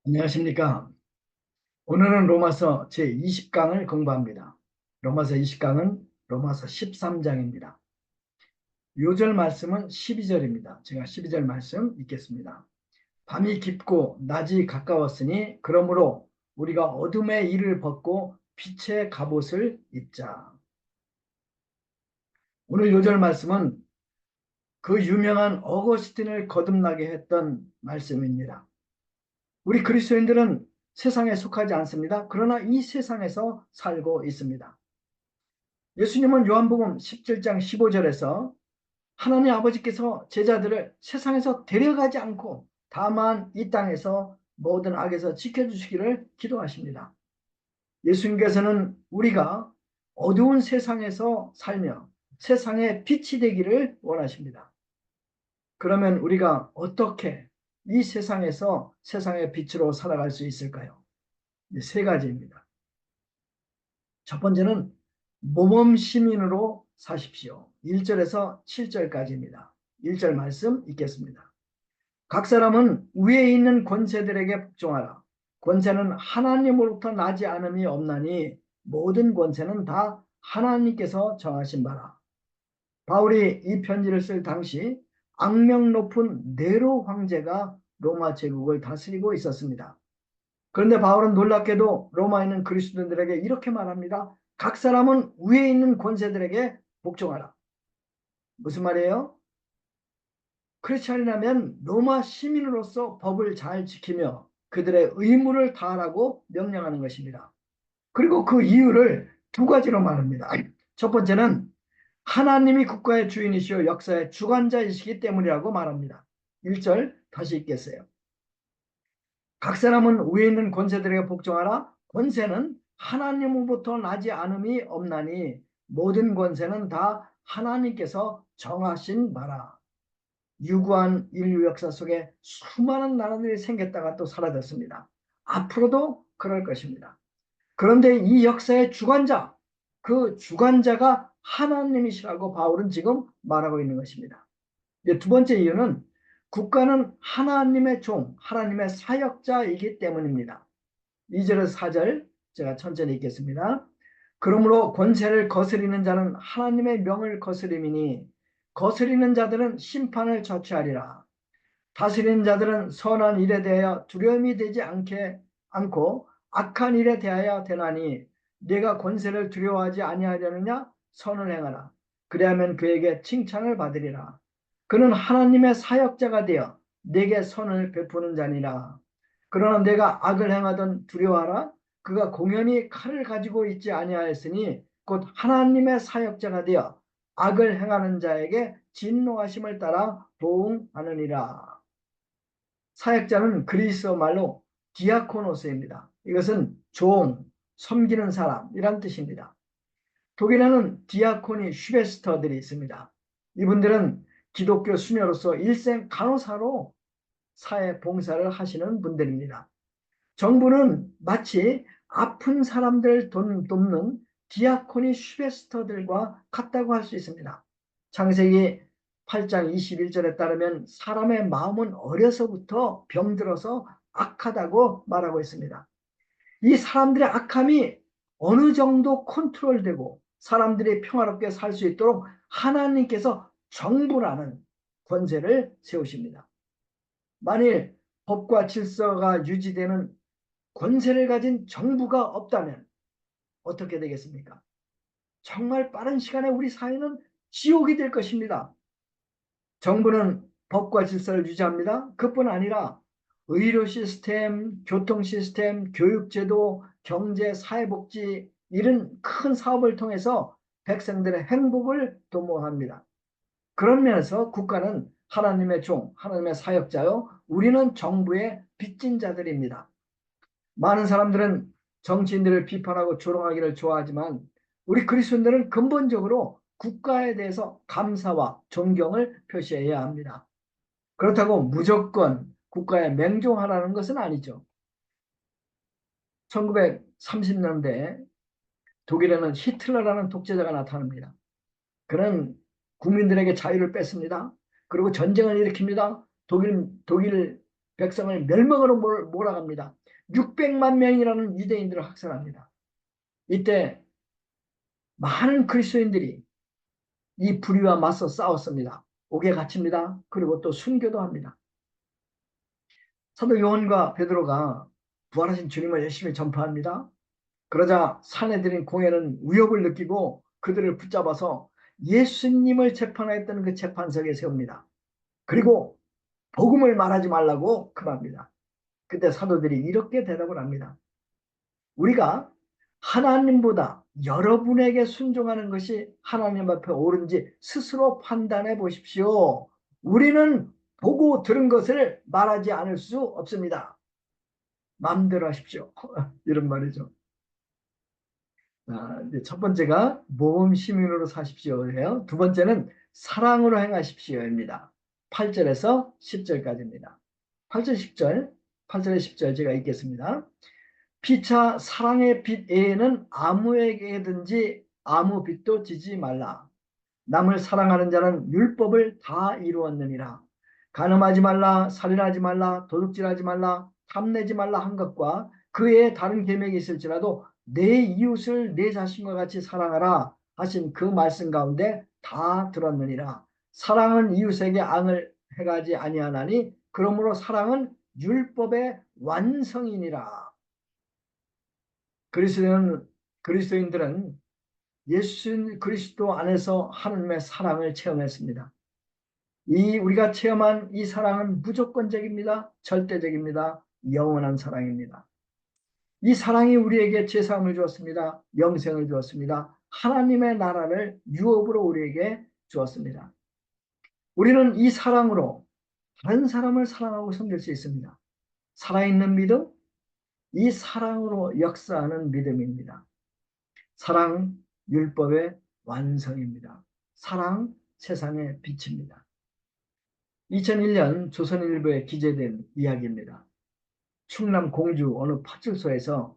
안녕하십니까. 오늘은 로마서 제20강을 공부합니다. 로마서 20강은 로마서 13장입니다. 요절 말씀은 12절입니다. 제가 12절 말씀 읽겠습니다. 밤이 깊고 낮이 가까웠으니 그러므로 우리가 어둠의 일을 벗고 빛의 갑옷을 입자. 오늘 요절 말씀은 그 유명한 어거스틴을 거듭나게 했던 말씀입니다. 우리 그리스도인들은 세상에 속하지 않습니다. 그러나 이 세상에서 살고 있습니다. 예수님은 요한복음 17장 15절에서 하나님 아버지께서 제자들을 세상에서 데려가지 않고 다만 이 땅에서 모든 악에서 지켜주시기를 기도하십니다. 예수님께서는 우리가 어두운 세상에서 살며 세상의 빛이 되기를 원하십니다. 그러면 우리가 어떻게 이 세상에서 세상의 빛으로 살아갈 수 있을까요? 세 가지입니다. 첫 번째는 모범 시민으로 사십시오. 1절에서 7절까지입니다. 1절 말씀 읽겠습니다. 각 사람은 위에 있는 권세들에게 복종하라. 권세는 하나님으로부터 나지 않음이 없나니 모든 권세는 다 하나님께서 정하신 바라. 바울이 이 편지를 쓸 당시 악명 높은 네로 황제가 로마 제국을 다스리고 있었습니다. 그런데 바울은 놀랍게도 로마에 있는 그리스도인들에게 이렇게 말합니다. 각 사람은 위에 있는 권세들에게 복종하라. 무슨 말이에요? 크리스찬이라면 로마 시민으로서 법을 잘 지키며 그들의 의무를 다하라고 명령하는 것입니다. 그리고 그 이유를 두 가지로 말합니다. 첫 번째는 하나님이 국가의 주인이시오 역사의 주관자이시기 때문이라고 말합니다. 1절 다시 읽겠어요. 각 사람은 위에 있는 권세들에게 복종하라. 권세는 하나님으로부터 나지 않음이 없나니 모든 권세는 다 하나님께서 정하신 바라. 유구한 인류 역사 속에 수많은 나라들이 생겼다가 또 사라졌습니다. 앞으로도 그럴 것입니다. 그런데 이 역사의 주관자, 그 주관자가 하나님이시라고 바울은 지금 말하고 있는 것입니다. 두 번째 이유는 국가는 하나님의 종, 하나님의 사역자이기 때문입니다. 2절에서 4절 제가 천천히 읽겠습니다. 그러므로 권세를 거스리는 자는 하나님의 명을 거스림이니 거스리는 자들은 심판을 처치하리라. 다스리는 자들은 선한 일에 대하여 두려움이 되지 않고 악한 일에 대하여 되나니 네가 권세를 두려워하지 아니하려느냐 선을 행하라. 그리하면 그에게 칭찬을 받으리라. 그는 하나님의 사역자가 되어 내게 선을 베푸는 자니라. 그러나 내가 악을 행하던 두려워하라. 그가 공연히 칼을 가지고 있지 아니하였으니 곧 하나님의 사역자가 되어 악을 행하는 자에게 진노하심을 따라 보응하느니라. 사역자는 그리스어 말로 디아코노스입니다. 이것은 종, 섬기는 사람이란 뜻입니다. 독일에는 디아코니 슈베스터들이 있습니다. 이분들은 기독교 수녀로서 일생 간호사로 사회 봉사를 하시는 분들입니다. 정부는 마치 아픈 사람들 돕는 디아코니 슈베스터들과 같다고 할 수 있습니다. 창세기 8장 21절에 따르면 사람의 마음은 어려서부터 병들어서 악하다고 말하고 있습니다. 이 사람들의 악함이 어느 정도 컨트롤되고 사람들이 평화롭게 살 수 있도록 하나님께서 정부라는 권세를 세우십니다. 만일 법과 질서가 유지되는 권세를 가진 정부가 없다면 어떻게 되겠습니까? 정말 빠른 시간에 우리 사회는 지옥이 될 것입니다. 정부는 법과 질서를 유지합니다. 그뿐 아니라 의료 시스템, 교통 시스템, 교육제도, 경제, 사회복지 이런 큰 사업을 통해서 백성들의 행복을 도모합니다. 그런 면에서 국가는 하나님의 종, 하나님의 사역자요. 우리는 정부의 빚진 자들입니다. 많은 사람들은 정치인들을 비판하고 조롱하기를 좋아하지만 우리 그리스도인들은 근본적으로 국가에 대해서 감사와 존경을 표시해야 합니다. 그렇다고 무조건 국가에 맹종하라는 것은 아니죠. 1930년대 독일에는 히틀러라는 독재자가 나타납니다. 그는 국민들에게 자유를 뺐습니다. 그리고 전쟁을 일으킵니다. 독일 백성을 멸망으로 몰아갑니다. 600만 명이라는 유대인들을 학살합니다. 이때 많은 그리스도인들이 이 불의와 맞서 싸웠습니다. 옥에 갇힙니다. 그리고 또 순교도 합니다. 사도 요한과 베드로가 부활하신 주님을 열심히 전파합니다. 그러자 사내들인 공회는 위협을 느끼고 그들을 붙잡아서 예수님을 재판하였던 그 재판석에 세웁니다. 그리고 복음을 말하지 말라고 금합니다. 그때 사도들이 이렇게 대답을 합니다. 우리가 하나님보다 여러분에게 순종하는 것이 하나님 앞에 옳은지 스스로 판단해 보십시오. 우리는 보고 들은 것을 말하지 않을 수 없습니다. 마음대로 하십시오. 이런 말이죠. 이제 첫 번째가 모범 시민으로 사십시오예요. 두 번째는 사랑으로 행하십시오입니다. 8절에서 10절까지입니다. 8절 10절, 8절에 10절 제가 읽겠습니다. 피차 사랑의 빛 외에는 아무에게든지 아무 빛도 지지 말라. 남을 사랑하는 자는 율법을 다 이루었느니라. 간음하지 말라, 살인하지 말라, 도둑질하지 말라, 탐내지 말라 한 것과 그 외에 다른 계명이 있을지라도 내 이웃을 내 자신과 같이 사랑하라 하신 그 말씀 가운데 다 들었느니라. 사랑은 이웃에게 앙을 행하지 아니하나니 그러므로 사랑은 율법의 완성이니라. 그리스도인들은 예수 그리스도 안에서 하나님의 사랑을 체험했습니다. 우리가 체험한 이 사랑은 무조건적입니다. 절대적입니다. 영원한 사랑입니다. 이 사랑이 우리에게 제사함을 주었습니다. 영생을 주었습니다. 하나님의 나라를 유업으로 우리에게 주었습니다. 우리는 이 사랑으로 다른 사람을 사랑하고 섬길 수 있습니다. 살아있는 믿음, 이 사랑으로 역사하는 믿음입니다. 사랑, 율법의 완성입니다. 사랑, 세상의 빛입니다. 2001년 조선일보에 기재된 이야기입니다. 충남 공주 어느 파출소에서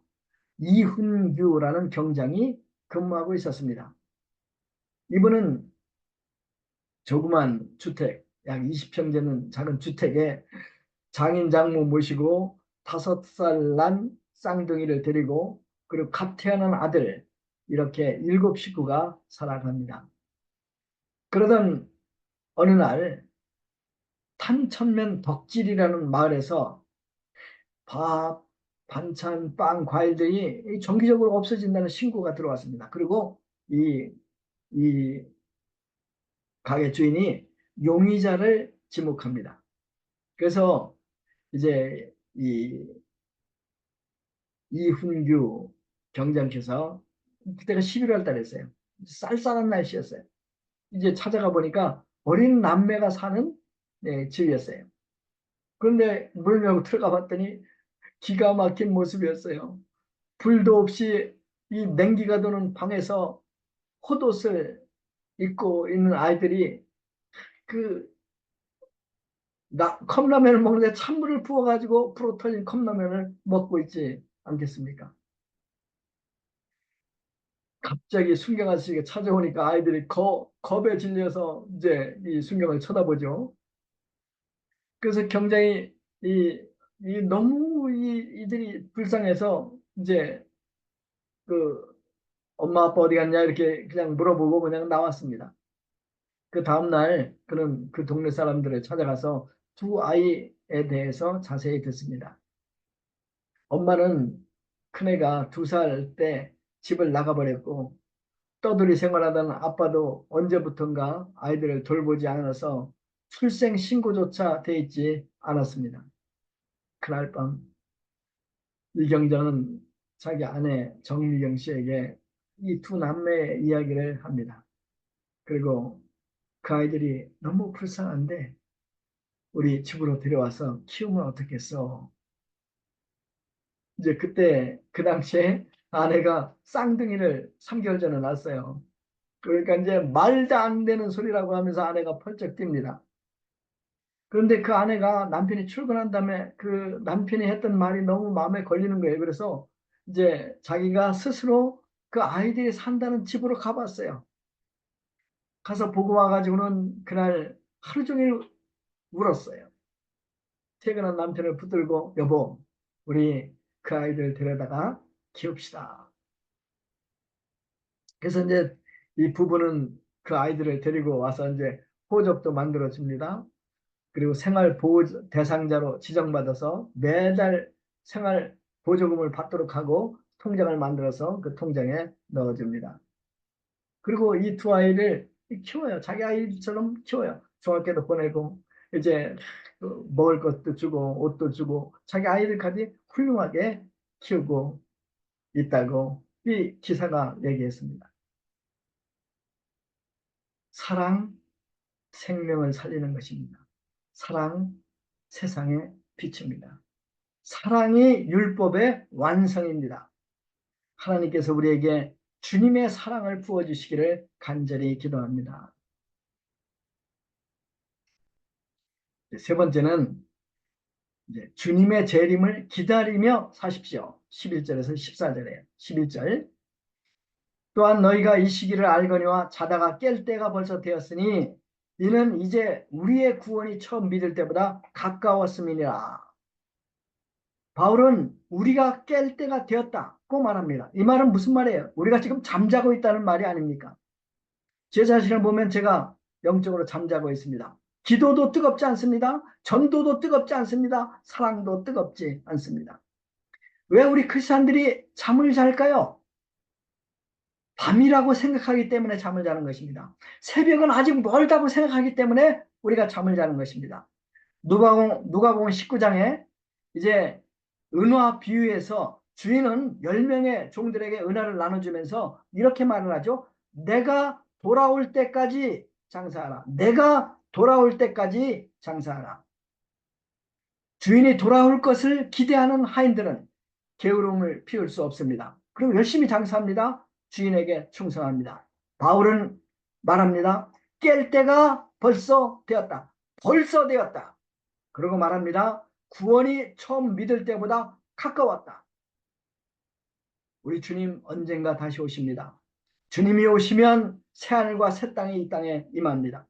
이훈규라는 경장이 근무하고 있었습니다. 이분은 조그만 주택, 약 20평 되는 작은 주택에 장인 장모 모시고 5살 난 쌍둥이를 데리고 그리고 갓 태어난 아들 이렇게 7 식구가 살아갑니다. 그러던 어느 날 탄천면 덕질이라는 마을에서 밥, 반찬, 빵, 과일들이 정기적으로 없어진다는 신고가 들어왔습니다. 그리고 이 가게 주인이 용의자를 지목합니다. 그래서 이제 이훈규 경장께서 그때가 11월 달이었어요. 쌀쌀한 날씨였어요. 이제 찾아가 보니까 어린 남매가 사는 집이었어요. 그런데 문을 열고 들어가 봤더니 기가 막힌 모습이었어요. 불도 없이 이 냉기가 도는 방에서 헛옷을 입고 있는 아이들이 그 컵라면을 먹는데 찬물을 부어가지고 불어 터진 컵라면을 먹고 있지 않겠습니까? 갑자기 순경 아저씨가 찾아오니까 아이들이 겁에 질려서 이제 이 순경을 쳐다보죠. 그래서 경장이 너무 이들이 불쌍해서 이제 그 엄마 아빠 어디 갔냐 이렇게 그냥 물어보고 그냥 나왔습니다. 그 다음날 그는 그 동네 사람들을 찾아가서 두 아이에 대해서 자세히 듣습니다. 엄마는 큰애가 2살 때 집을 나가버렸고 떠돌이 생활하던 아빠도 언제부턴가 아이들을 돌보지 않아서 출생 신고조차 돼 있지 않았습니다. 그날 밤 이경정은 자기 아내 정미경 씨에게 이 두 남매의 이야기를 합니다. 그리고 그 아이들이 너무 불쌍한데 우리 집으로 데려와서 키우면 어떻겠어? 이제 그때 그 당시에 아내가 쌍둥이를 3개월 전에 낳았어요. 그러니까 이제 말도 안 되는 소리라고 하면서 아내가 펄쩍 뜁니다. 그런데 그 아내가 남편이 출근한 다음에 그 남편이 했던 말이 너무 마음에 걸리는 거예요. 그래서 이제 자기가 스스로 그 아이들이 산다는 집으로 가봤어요. 가서 보고 와가지고는 그날 하루 종일 울었어요. 퇴근한 남편을 붙들고 여보, 우리 그 아이들 데려다가 키웁시다. 그래서 이제 이 부부는 그 아이들을 데리고 와서 이제 호적도 만들어 줍니다. 그리고 생활 보호 대상자로 지정받아서 매달 생활 보조금을 받도록 하고 통장을 만들어서 그 통장에 넣어줍니다. 그리고 이 두 아이를 키워요. 자기 아이처럼 키워요. 중학교도 보내고 이제 먹을 것도 주고 옷도 주고 자기 아이들까지 훌륭하게 키우고 있다고 이 기사가 얘기했습니다. 사랑, 생명을 살리는 것입니다. 사랑, 세상의 빛입니다. 사랑이 율법의 완성입니다. 하나님께서 우리에게 주님의 사랑을 부어주시기를 간절히 기도합니다. 세 번째는 이제 주님의 재림을 기다리며 사십시오. 11절에서 14절에 11절 또한 너희가 이 시기를 알거니와 자다가 깰 때가 벌써 되었으니 이는 이제 우리의 구원이 처음 믿을 때보다 가까웠음이니라. 바울은 우리가 깰 때가 되었다고 말합니다. 이 말은 무슨 말이에요? 우리가 지금 잠자고 있다는 말이 아닙니까? 제 자신을 보면 제가 영적으로 잠자고 있습니다. 기도도 뜨겁지 않습니다. 전도도 뜨겁지 않습니다. 사랑도 뜨겁지 않습니다. 왜 우리 크리스찬들이 잠을 잘까요? 밤이라고 생각하기 때문에 잠을 자는 것입니다. 새벽은 아직 멀다고 생각하기 때문에 우리가 잠을 자는 것입니다. 누가복음 19장에 이제 은화 비유에서 주인은 10명의 종들에게 은화를 나눠주면서 이렇게 말을 하죠. 내가 돌아올 때까지 장사하라. 내가 돌아올 때까지 장사하라. 주인이 돌아올 것을 기대하는 하인들은 게으름을 피울 수 없습니다. 그리고 열심히 장사합니다. 주인에게 충성합니다. 바울은 말합니다. 깰 때가 벌써 되었다. 벌써 되었다. 그러고 말합니다. 구원이 처음 믿을 때보다 가까웠다. 우리 주님 언젠가 다시 오십니다. 주님이 오시면 새하늘과 새 땅이 이 땅에 임합니다.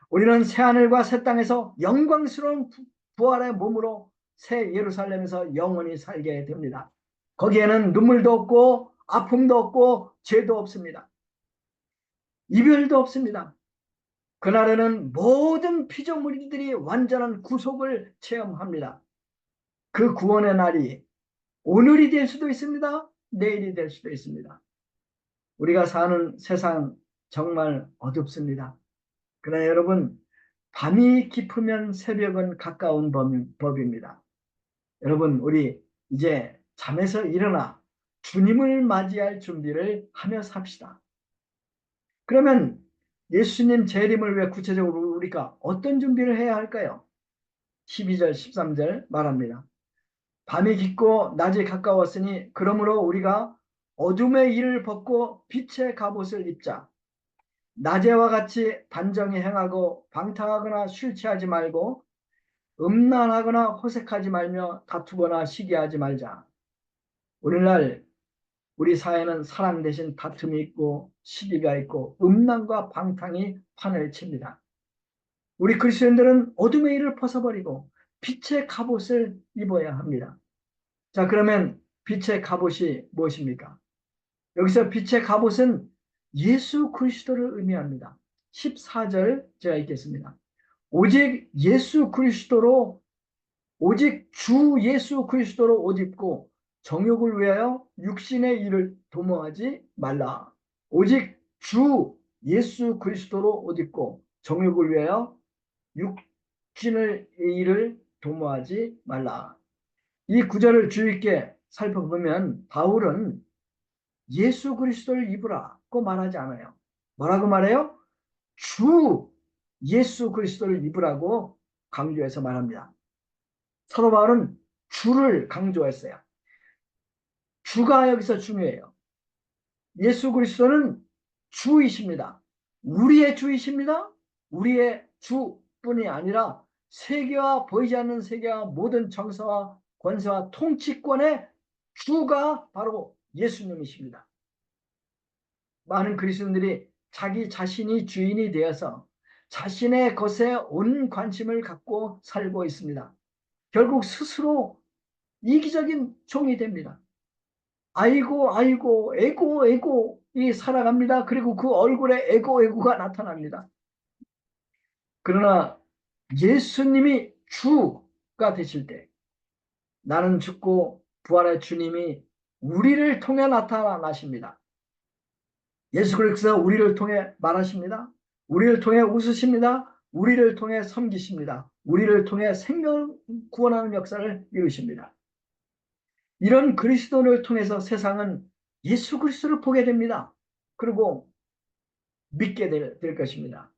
우리는 새하늘과 새 땅에서 영광스러운 부활의 몸으로 새 예루살렘에서 영원히 살게 됩니다. 거기에는 눈물도 없고 아픔도 없고 죄도 없습니다. 이별도 없습니다. 그날에는 모든 피조물들이 완전한 구속을 체험합니다. 그 구원의 날이 오늘이 될 수도 있습니다. 내일이 될 수도 있습니다. 우리가 사는 세상 정말 어둡습니다. 그러나 여러분, 밤이 깊으면 새벽은 가까운 법입니다. 여러분, 우리 이제 잠에서 일어나 주님을 맞이할 준비를 하며 삽시다. 그러면 예수님 재림을 위해 구체적으로 우리가 어떤 준비를 해야 할까요? 12절, 13절 말합니다. 밤이 깊고 낮이 가까웠으니 그러므로 우리가 어둠의 일을 벗고 빛의 갑옷을 입자. 낮에와 같이 단정히 행하고 방탕하거나 술 취하지 말고 음란하거나 호색하지 말며 다투거나 시기하지 말자. 오늘날 우리 사회는 사랑 대신 다툼이 있고 시기가 있고 음란과 방탕이 판을 칩니다. 우리 그리스도인들은 어둠의 일을 벗어버리고 빛의 갑옷을 입어야 합니다. 자, 그러면 빛의 갑옷이 무엇입니까? 여기서 빛의 갑옷은 예수 그리스도를 의미합니다. 14절 제가 읽겠습니다. 오직 예수 그리스도로 오직 주 예수 그리스도로 옷 입고 정욕을 위하여 육신의 일을 도모하지 말라. 오직 주 예수 그리스도로 옷 입고 정욕을 위하여 육신의 일을 도모하지 말라. 이 구절을 주의 깊게 살펴보면 바울은 예수 그리스도를 입으라고 말하지 않아요. 뭐라고 말해요? 주 예수 그리스도를 입으라고 강조해서 말합니다. 사도 바울은 주를 강조했어요. 주가 여기서 중요해요. 예수 그리스도는 주이십니다. 우리의 주이십니다. 우리의 주뿐이 아니라 세계와 보이지 않는 세계와 모든 정사와 권세와 통치권의 주가 바로 예수님이십니다. 많은 그리스도인들이 자기 자신이 주인이 되어서 자신의 것에 온 관심을 갖고 살고 있습니다. 결국 스스로 이기적인 종이 됩니다. 아이고, 아이고, 에고, 에고, 이 살아갑니다. 그리고 그 얼굴에 에고, 에고가 나타납니다. 그러나 예수님이 주가 되실 때, 나는 죽고 부활의 주님이 우리를 통해 나타나십니다. 예수 그리스도가 우리를 통해 말하십니다. 우리를 통해 웃으십니다. 우리를 통해 섬기십니다. 우리를 통해 생명 구원하는 역사를 이루십니다. 이런 그리스도를 통해서 세상은 예수 그리스도를 보게 됩니다. 그리고 믿게 될 것입니다.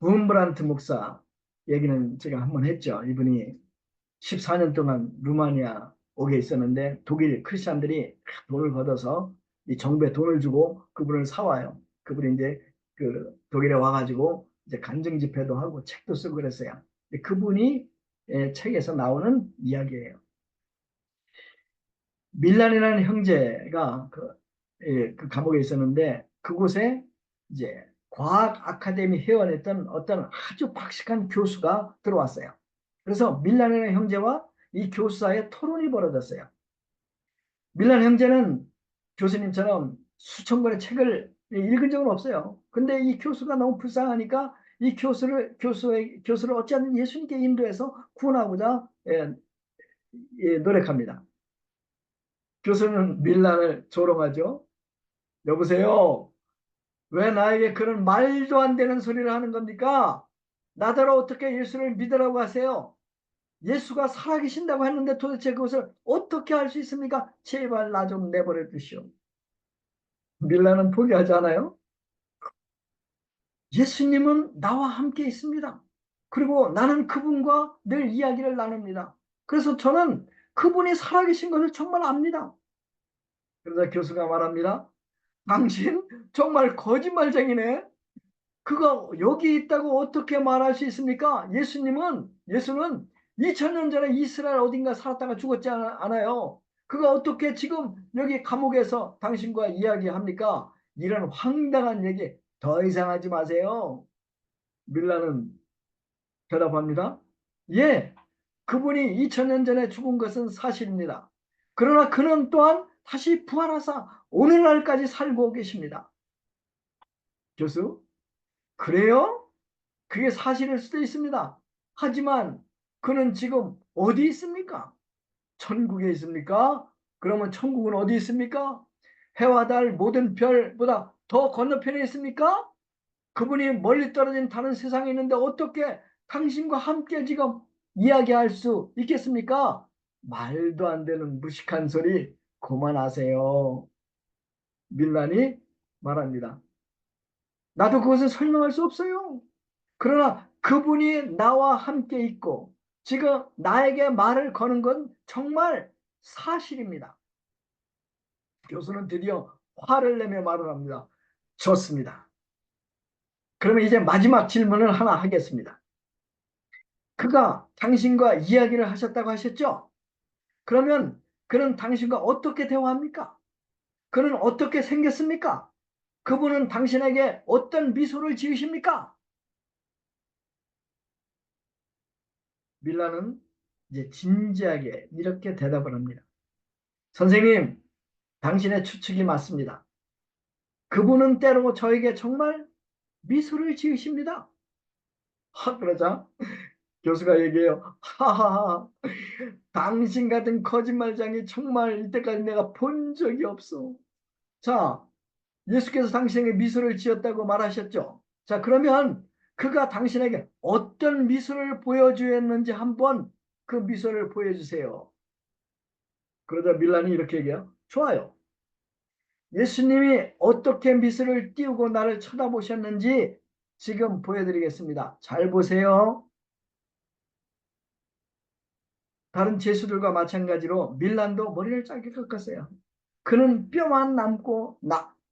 우흠브란트 목사 얘기는 제가 한번 했죠. 이분이 14년 동안 루마니아 옥에 있었는데 독일 크리스찬들이 돈을 걷어서 이 정부에 돈을 주고 그분을 사와요. 그분이 이제 그 독일에 와가지고 이제 간증 집회도 하고 책도 쓰고 그랬어요. 그분이 책에서 나오는 이야기예요. 밀란이라는 형제가 그 감옥에 있었는데 그곳에 이제 과학 아카데미 회원했던 어떤 아주 박식한 교수가 들어왔어요. 그래서 밀란이라는 형제와 이 교수 사이에 토론이 벌어졌어요. 밀란 형제는 교수님처럼 수천 권의 책을 읽은 적은 없어요. 근데 이 교수가 너무 불쌍하니까 이 교수를 어찌하든 예수님께 인도해서 구원하고자 노력합니다. 교수는 밀란을 조롱하죠. 여보세요. 왜 나에게 그런 말도 안 되는 소리를 하는 겁니까? 나더러 어떻게 예수를 믿으라고 하세요? 예수가 살아계신다고 했는데 도대체 그것을 어떻게 할 수 있습니까? 제발 나 좀 내버려 두시오. 밀라는 포기하지 않아요? 예수님은 나와 함께 있습니다. 그리고 나는 그분과 늘 이야기를 나눕니다. 그래서 저는 그분이 살아계신 것을 정말 압니다. 그러자 교수가 말합니다. 당신 정말 거짓말쟁이네. 그가 여기 있다고 어떻게 말할 수 있습니까? 예수는 2000년 전에 이스라엘 어딘가 살았다가 죽었지 않아요. 그가 어떻게 지금 여기 감옥에서 당신과 이야기합니까? 이런 황당한 얘기 더 이상 하지 마세요. 밀라는 대답합니다. 예, 그분이 2000년 전에 죽은 것은 사실입니다. 그러나 그는 또한 다시 부활하사 오늘날까지 살고 계십니다. 교수, 그래요? 그게 사실일 수도 있습니다. 하지만 그는 지금 어디 있습니까? 천국에 있습니까? 그러면 천국은 어디 있습니까? 해와 달 모든 별보다 더 건너편에 있습니까? 그분이 멀리 떨어진 다른 세상에 있는데 어떻게 당신과 함께 지금 이야기할 수 있겠습니까? 말도 안 되는 무식한 소리 그만하세요. 밀란이 말합니다. 나도 그것을 설명할 수 없어요. 그러나 그분이 나와 함께 있고 지금 나에게 말을 거는 건 정말 사실입니다. 교수는 드디어 화를 내며 말을 합니다. 좋습니다. 그러면 이제 마지막 질문을 하나 하겠습니다. 그가 당신과 이야기를 하셨다고 하셨죠? 그러면 그는 당신과 어떻게 대화합니까? 그는 어떻게 생겼습니까? 그분은 당신에게 어떤 미소를 지으십니까? 밀라는 이제 진지하게 이렇게 대답을 합니다. 선생님, 당신의 추측이 맞습니다. 그분은 때로 저에게 정말 미소를 지으십니다. 그러자 교수가 얘기해요. 하하하, 당신 같은 거짓말장이 정말 이때까지 내가 본 적이 없어. 자, 예수께서 당신에게 미소를 지었다고 말하셨죠. 자, 그러면 그가 당신에게 어떤 미소를 보여주었는지 한번 그 미소를 보여주세요. 그러자 밀란이 이렇게 얘기해요. 좋아요. 예수님이 어떻게 미소를 띄우고 나를 쳐다보셨는지 지금 보여드리겠습니다. 잘 보세요. 다른 제수들과 마찬가지로 밀란도 머리를 짧게 깎았어요. 그는 뼈만 남고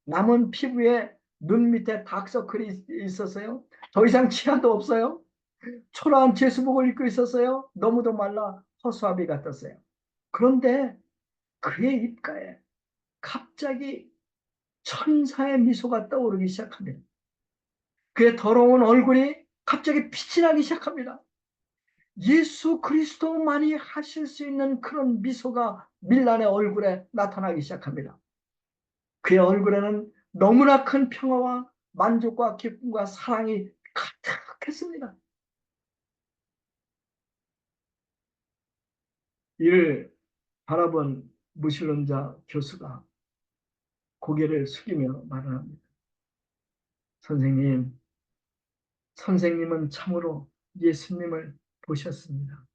남은 피부에 눈 밑에 다크서클이 있었어요. 더 이상 치아도 없어요. 초라한 제수복을 입고 있었어요. 너무도 말라 허수아비 같았어요. 그런데 그의 입가에 갑자기 천사의 미소가 떠오르기 시작합니다. 그의 더러운 얼굴이 갑자기 빛이 나기 시작합니다. 예수 그리스도만이 하실 수 있는 그런 미소가 밀란의 얼굴에 나타나기 시작합니다. 그의 얼굴에는 너무나 큰 평화와 만족과 기쁨과 사랑이 가득했습니다. 이를 바라본 무신론자 교수가 고개를 숙이며 말을 합니다. 선생님, 선생님은 참으로 예수님을 보셨습니다.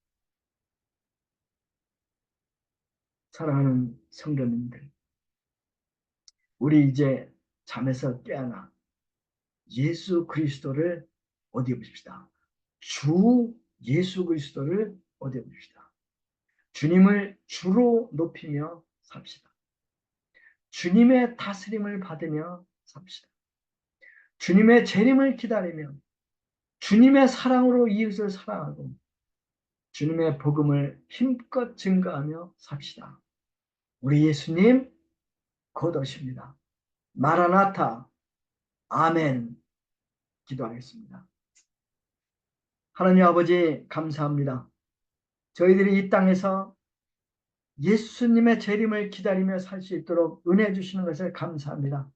사랑하는 성도님들, 우리 이제 잠에서 깨어나 예수 그리스도를 어디에 보십시다. 주 예수 그리스도를 어디에 보십시다. 주님을 주로 높이며 삽시다. 주님의 다스림을 받으며 삽시다. 주님의 재림을 기다리며 주님의 사랑으로 이웃을 사랑하고 주님의 복음을 힘껏 증거하며 삽시다. 우리 예수님 곧 오십니다. 마라나타, 아멘. 기도하겠습니다. 하나님 아버지 감사합니다. 저희들이 이 땅에서 예수님의 재림을 기다리며 살 수 있도록 은혜 주시는 것을 감사합니다.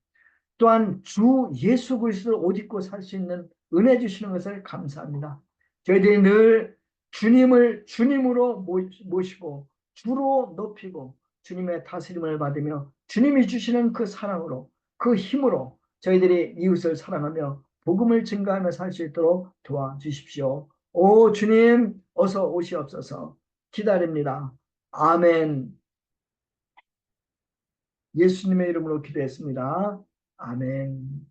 또한 주 예수 그리스도를 옷 입고 살 수 있는 은혜 주시는 것을 감사합니다. 저희들이 늘 주님을 주님으로 모시고 주로 높이고 주님의 다스림을 받으며 주님이 주시는 그 사랑으로 그 힘으로 저희들이 이웃을 사랑하며 복음을 증가하며 살 수 있도록 도와주십시오. 오 주님 어서 오시옵소서. 기다립니다. 아멘. 예수님의 이름으로 기도했습니다. 아멘.